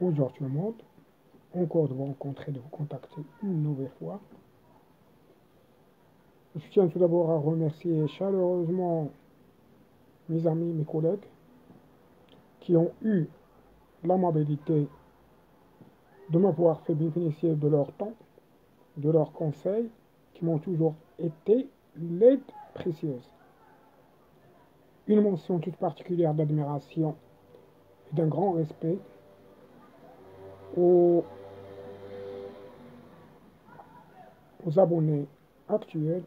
Bonjour tout le monde, encore de vous rencontrer, de vous contacter une nouvelle fois. Je tiens tout d'abord à remercier chaleureusement mes amis, mes collègues qui ont eu l'amabilité de m'avoir fait bénéficier de leur temps, de leurs conseils, qui m'ont toujours été l'aide précieuse. Une mention toute particulière d'admiration et d'un grand respect aux abonnés actuels,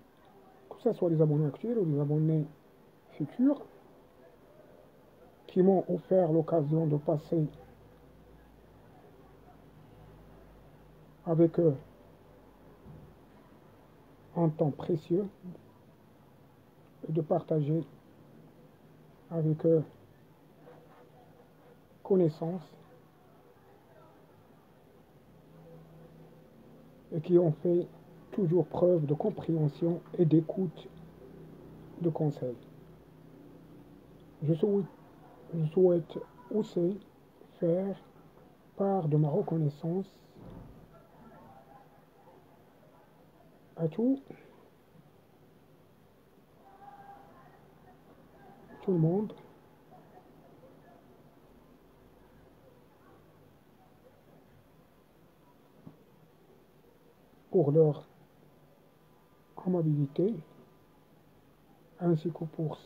que ce soit les abonnés actuels ou les abonnés futurs, qui m'ont offert l'occasion de passer avec eux un temps précieux et de partager avec eux connaissances et qui ont fait toujours preuve de compréhension et d'écoute de conseils. Je souhaite aussi faire part de ma reconnaissance à tout le monde pour leur amabilité ainsi que pour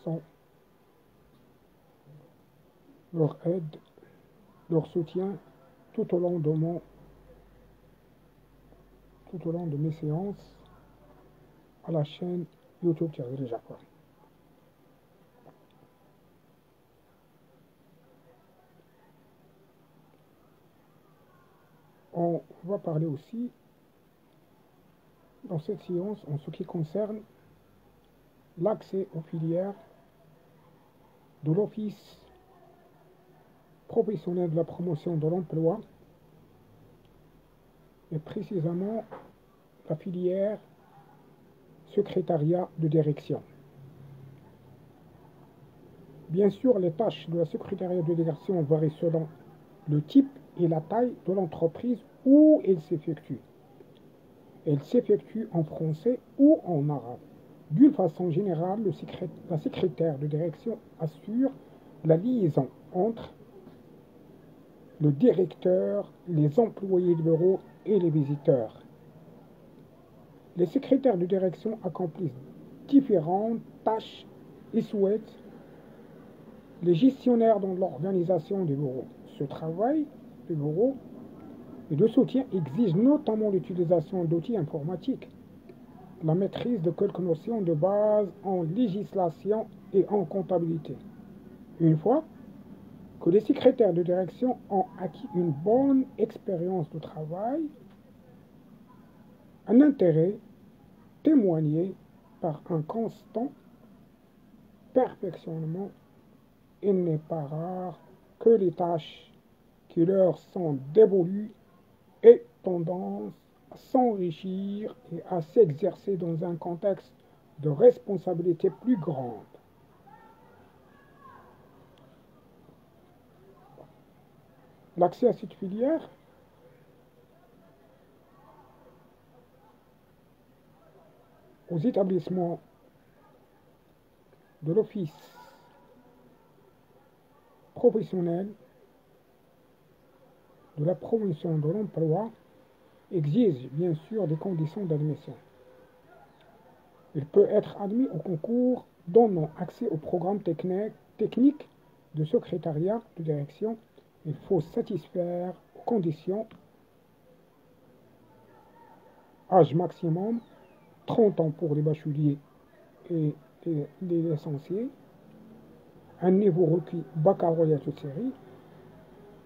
leur aide, leur soutien tout au long de mes séances à la chaîne YouTube Thierry Japon. On va parler aussi dans cette séance en ce qui concerne l'accès aux filières de l'Office professionnel de la promotion de l'emploi et précisément la filière secrétariat de direction. Bien sûr, les tâches de la secrétariat de direction varient selon le type et la taille de l'entreprise où elles s'effectuent. Elles s'effectuent en français ou en arabe. D'une façon générale, la secrétaire de direction assure la liaison entre le directeur, les employés de bureau et les visiteurs. Les secrétaires de direction accomplissent différentes tâches et souhaitent les gestionnaires dans l'organisation du bureau. Ce travail du bureau et de soutien exige notamment l'utilisation d'outils informatiques, la maîtrise de quelques notions de base en législation et en comptabilité. Une fois que les secrétaires de direction ont acquis une bonne expérience de travail, un intérêt témoigné par un constant perfectionnement, il n'est pas rare que les tâches qui leur sont dévolues aient tendance à s'enrichir et à s'exercer dans un contexte de responsabilité plus grande. L'accès à cette filière aux établissements de l'Office professionnel de la promotion de l'emploi exige bien sûr des conditions d'admission. Il peut être admis au concours donnant accès au programme technique de secrétariat de direction. Il faut satisfaire aux conditions âge maximum 30 ans pour les bacheliers et les licenciés, un niveau requis baccalauréat toute série,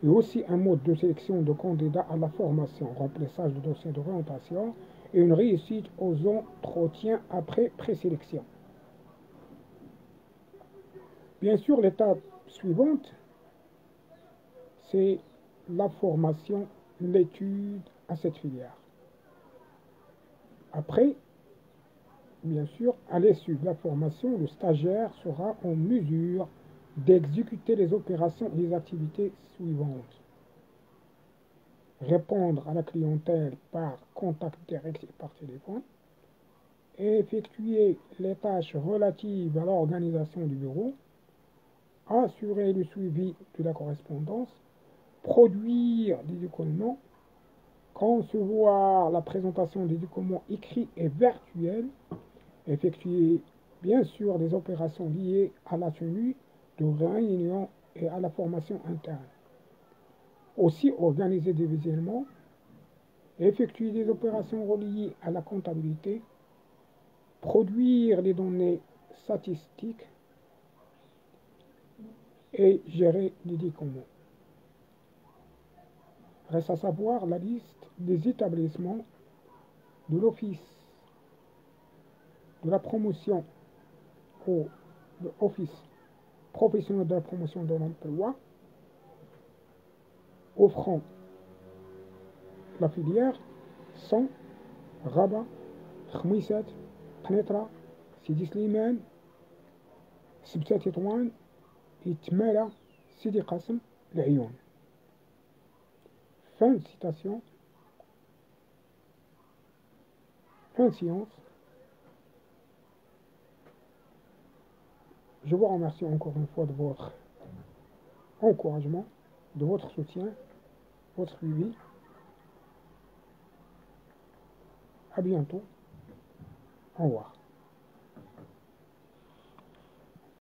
et aussi un mode de sélection de candidats à la formation, remplissage de dossiers d'orientation et une réussite aux entretiens après présélection. Bien sûr, l'étape suivante, c'est la formation, l'étude à cette filière. Après, bien sûr, à l'issue de la formation, le stagiaire sera en mesure d'exécuter les opérations et les activités suivantes. répondre à la clientèle par contact direct et par téléphone, effectuer les tâches relatives à l'organisation du bureau, assurer le suivi de la correspondance, produire des documents, concevoir la présentation des documents écrits et virtuels, effectuer bien sûr des opérations liées à la tenue de réunions et à la formation interne. Aussi organiser des événements, effectuer des opérations reliées à la comptabilité, produire des données statistiques et gérer les documents. Reste à savoir la liste des établissements de l'Office de la promotion ou de l'Office professionnel de la promotion de l'emploi offrant la filière sont Rabat, Khmissat, Knetra, Sidi Slimane, Sibtat Tétouan et Tmala, Sidi Qasim, l'Ayoun. Fin de citation, fin de séance. Je vous remercie encore une fois de votre encouragement, de votre soutien, votre suivi. À bientôt. Au revoir.